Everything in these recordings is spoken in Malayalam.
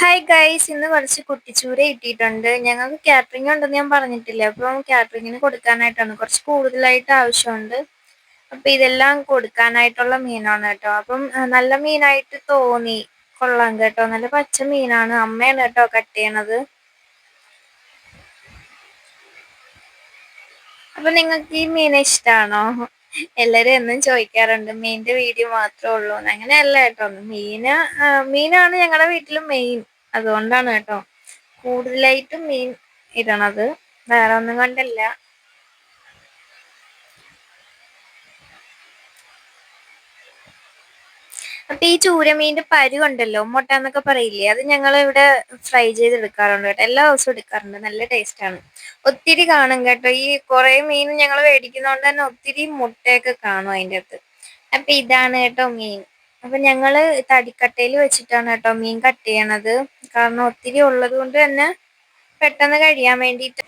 ഹായ് ഗൈസ്, ഇന്ന് കുറച്ച് കുട്ടിച്ചൂര കിട്ടിയിട്ടുണ്ട്. ഞങ്ങൾക്ക് കാറ്ററിംഗ് ഉണ്ടെന്ന് ഞാൻ പറഞ്ഞിട്ടില്ലേ, അപ്പം കാറ്ററിങ്ങിന് കൊടുക്കാനായിട്ടാണ്. കുറച്ച് കൂടുതലായിട്ട് ആവശ്യമുണ്ട്. അപ്പം ഇതെല്ലാം കൊടുക്കാനായിട്ടുള്ള മീനാണ് കേട്ടോ. അപ്പം നല്ല മീനായിട്ട് തോന്നി. കൊള്ളാം കേട്ടോ, നല്ല പച്ച മീനാണ്. അമ്മയാണ് കേട്ടോ കട്ട് ചെയ്യണത്. അപ്പം നിങ്ങൾക്ക് ഈ മീൻ ഇഷ്ടമാണോ? എല്ലാവരും എന്നും ചോദിക്കാറുണ്ട് മീനിന്റെ വീഡിയോ മാത്രമേ ഉള്ളൂ. അങ്ങനെയല്ല കേട്ടോ, മീനാണ് ഞങ്ങളുടെ വീട്ടിൽ മെയിൻ. അതുകൊണ്ടാണ് കേട്ടോ കൂടുതലായിട്ടും മീൻ ഇടണത്, വേറെ ഒന്നും കൊണ്ടല്ല. അപ്പൊ ഈ ചൂരമീന്റെ പരുണ്ടല്ലോ, മുട്ട എന്നൊക്കെ പറയില്ലേ, അത് ഞങ്ങൾ ഇവിടെ ഫ്രൈ ചെയ്ത് എടുക്കാറുണ്ട് കേട്ടോ. എല്ലാ ദിവസവും എടുക്കാറുണ്ട്. നല്ല ടേസ്റ്റ് ആണ്. ഒത്തിരി കാണും കേട്ടോ. ഈ കുറെ മീൻ ഞങ്ങൾ മേടിക്കുന്നതുകൊണ്ട് തന്നെ ഒത്തിരി മുട്ടയൊക്കെ കാണും അതിൻ്റെ അകത്ത്. അപ്പൊ ഇതാണ് കേട്ടോ മീൻ. അപ്പൊ ഞങ്ങള് തടിക്കട്ടയിൽ വെച്ചിട്ടാണ് കേട്ടോ മീൻ കട്ട് ചെയ്യണത്. കാരണം ഒത്തിരി ഉള്ളത് കൊണ്ട് തന്നെ പെട്ടെന്ന് കഴിയാൻ വേണ്ടിയിട്ട്.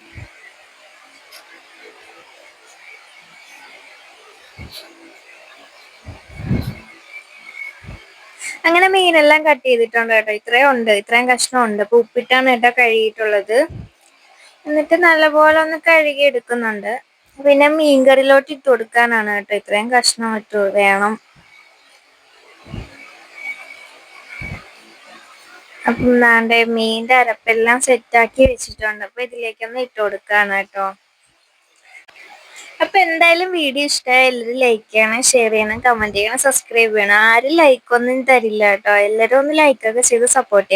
അങ്ങനെ മീനെല്ലാം കട്ട് ചെയ്തിട്ടുണ്ട് കേട്ടോ. ഇത്രയും കഷ്ണമുണ്ട്. അപ്പൊ ഉപ്പിട്ടാണ് കേട്ടോ കഴുകിയിട്ടുള്ളത്. എന്നിട്ട് നല്ലപോലെ ഒന്ന് കഴുകി എടുക്കുന്നുണ്ട്. പിന്നെ മീൻകറിയിലോട്ട് ഇട്ട് കൊടുക്കാനാണ് കേട്ടോ ഇത്രയും കഷ്ണം വേണം. അപ്പം നാണ്ടെ മീൻ്റെ അരപ്പെല്ലാം സെറ്റാക്കി വെച്ചിട്ടുണ്ട്. അപ്പൊ ഇതിലേക്കൊന്ന് ഇട്ട് കൊടുക്കാണ് കേട്ടോ. അപ്പൊ എന്തായാലും വീഡിയോ ഇഷ്ടമായ എല്ലാവരും ലൈക്ക് ചെയ്യണം, ഷെയർ ചെയ്യണം, കമന്റ് ചെയ്യണം, സബ്സ്ക്രൈബ് ചെയ്യണം. ആരും ലൈക്ക് ഒന്നും തരില്ല കേട്ടോ. എല്ലാവരും ഒന്ന് ലൈക്കൊക്കെ ചെയ്ത് സപ്പോർട്ട് ചെയ്യണം.